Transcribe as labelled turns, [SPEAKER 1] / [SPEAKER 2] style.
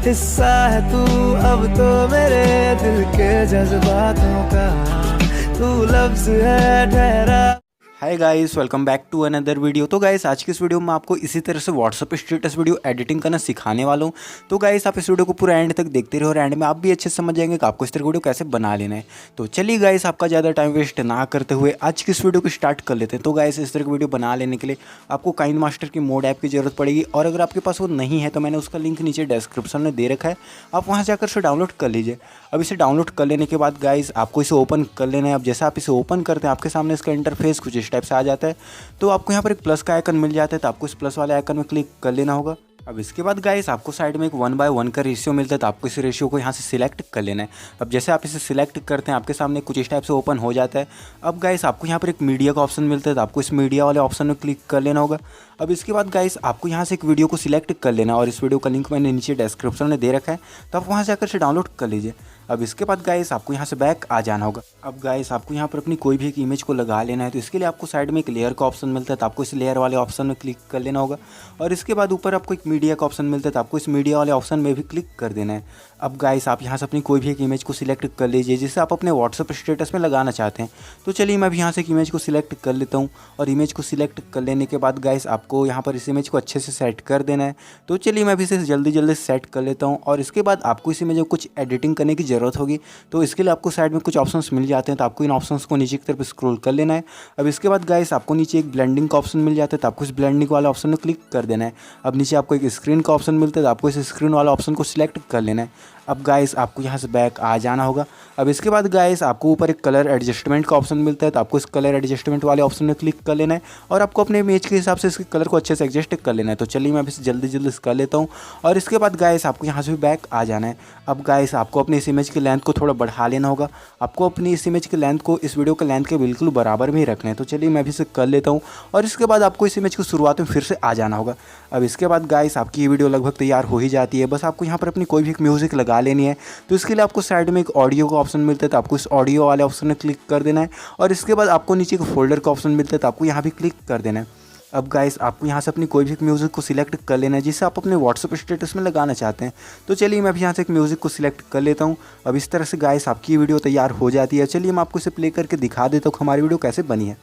[SPEAKER 1] हिस्सा है तू अब तो मेरे दिल के जज्बातों का, तू लफ्ज है ठहरा।
[SPEAKER 2] Hi guys, welcome back to another video. तो गाइस आज की इस वीडियो में आपको इसी तरह से व्हाट्सअप स्टेटस वीडियो एडिटिंग करना सिखाने वाला हूँ। तो गाइस आप इस वीडियो को पूरा एंड तक देखते रहो और एंड में आप भी अच्छे से समझ जाएंगे कि आपको इस तरह की वीडियो कैसे बना लेना है। तो चलिए गाइस आपका ज़्यादा टाइम वेस्ट ना करते हुए आज की इस वीडियो को स्टार्ट कर लेते हैं। तो गाइस इस तरह की वीडियो बना लेने के लिए आपको काइनमास्टर की मोड ऐप की जरूरत पड़ेगी, और अगर आपके पास वो नहीं है तो मैंने उसका लिंक नीचे डिस्क्रिप्शन में दे रखा है, आप वहाँ जाकर उसे डाउनलोड कर लीजिए। अब इसे डाउनलोड कर लेने के बाद गाइस आपको इसे ओपन कर लेना है। अब जैसे आप इसे ओपन करते हैं आपके सामने इसका इंटरफेस कुछ इस टाइप से आ जाता है। तो आपको यहाँ पर एक प्लस का आइकन मिल जाता है, तो आपको इस प्लस वाले आइकन में क्लिक कर लेना होगा। अब इसके बाद गाइस आपको साइड में एक 1:1 का रेशियो मिलता है, तो आपको इस रेशियो को यहाँ से सिलेक्ट कर लेना है। अब जैसे आप इसे सिलेक्ट करते हैं आपके सामने कुछ इस टाइप से ओपन हो जाता है। अब गाइस आपको यहाँ पर एक मीडिया का ऑप्शन मिलता है, तो आपको इस मीडिया वाले ऑप्शन में क्लिक कर लेना होगा। अब इसके बाद गाइस आपको यहाँ से एक वीडियो को सिलेक्ट कर लेना, और इस वीडियो का लिंक मैंने नीचे डिस्क्रिप्शन में दे रखा है, तो आप वहाँ से आकर इसे डाउनलोड कर लीजिए। अब इसके बाद गाइस आपको यहाँ से बैक आ जाना होगा। अब गाइस आपको यहाँ पर अपनी कोई भी एक इमेज को लगा लेना है, तो इसके लिए आपको साइड में एक लेयर का ऑप्शन मिलता है, तो आपको इस लेयर वाले ऑप्शन में क्लिक कर लेना होगा। और इसके बाद ऊपर आपको एक मीडिया का ऑप्शन मिलता है, तो आपको इस मीडिया वाले ऑप्शन में भी क्लिक कर देना है। अब गाइस आप यहाँ से अपनी कोई भी एक इमेज को सिलेक्ट कर लीजिए जिसे आप अपने व्हाट्सअप स्टेटस में लगाना चाहते हैं। तो चलिए मैं अभी यहाँ से एक इमेज को सिलेक्ट कर लेता हूँ, और इमेज को सिलेक्ट कर लेने के बाद गाइस आपको यहाँ पर इस इमेज को अच्छे से सेट कर देना है। तो चलिए मैं अभी इसे जल्दी सेट कर लेता हूँ, और इसके बाद आपको इस इमेज में कुछ एडिटिंग करने की ज़रूरत होगी। तो इसके लिए आपको साइड में कुछ ऑप्शंस मिल जाते हैं, तो आपको इन ऑप्शंस को नीचे की तरफ स्क्रॉल कर लेना है। अब इसके बाद गाइस आपको नीचे एक ब्लेंडिंग का ऑप्शन मिल जाता है, तो आपको इस ब्लेंडिंग वाले ऑप्शन में क्लिक कर देना है। अब नीचे आपको एक स्क्रीन का ऑप्शन मिलता है, तो आपको इस स्क्रीन वाला ऑप्शन को सिलेक्ट कर लेना है। अब गाइस आपको यहाँ से बैक आ जाना होगा। अब इसके बाद गाइस आपको ऊपर एक कलर एडजस्टमेंट का ऑप्शन मिलता है, तो आपको इस कलर एडजस्टमेंट वाले ऑप्शन में क्लिक कर लेना है, और आपको अपने इमेज के हिसाब से इसके कलर को अच्छे से एडजस्ट कर लेना है। तो चलिए मैं अभी इसे जल्दी कर लेता हूँ, और इसके बाद गाइस आपको यहाँ से भी बैक आ जाना है। अब गाइस आपको अपनी इस इमेज की लेंथ को थोड़ा बढ़ा लेना होगा। आपको अपनी इस इमेज की लेंथ को इस वीडियो के लेंथ के बिल्कुल बराबर में ही रखना है। तो चलिए मैं अभी इसे कर लेता हूँ, और इसके बाद आपको इस इमेज को शुरुआत में फिर से आ जाना होगा। अब इसके बाद गाइस आपकी ये वीडियो लगभग तैयार हो ही जाती है, बस आपको यहाँ पर अपनी कोई भी एक म्यूज़िक लगा लेनी है। तो इसके लिए आपको साइड में एक ऑडियो का ऑप्शन मिलता है, तो आपको इस ऑडियो वाले ऑप्शन में क्लिक कर देना है, और इसके बाद आपको नीचे एक फोल्डर का ऑप्शन मिलता है, तो आपको यहाँ भी क्लिक कर देना है। अब गाइस आपको यहाँ से अपनी कोई भी एक म्यूज़िक को सिलेक्ट कर लेना है जिसे आप अपने व्हाट्सअप स्टेटस में लगाना चाहते हैं। तो चलिए मैं अभी यहाँ से एक म्यूज़िक को सिलेक्ट कर लेता हूँ। अब इस तरह से गाइस आपकी वीडियो तैयार हो जाती है। चलिए मैं आपको इसे प्ले करके दिखा देता हूँ हमारी वीडियो कैसे बनी है।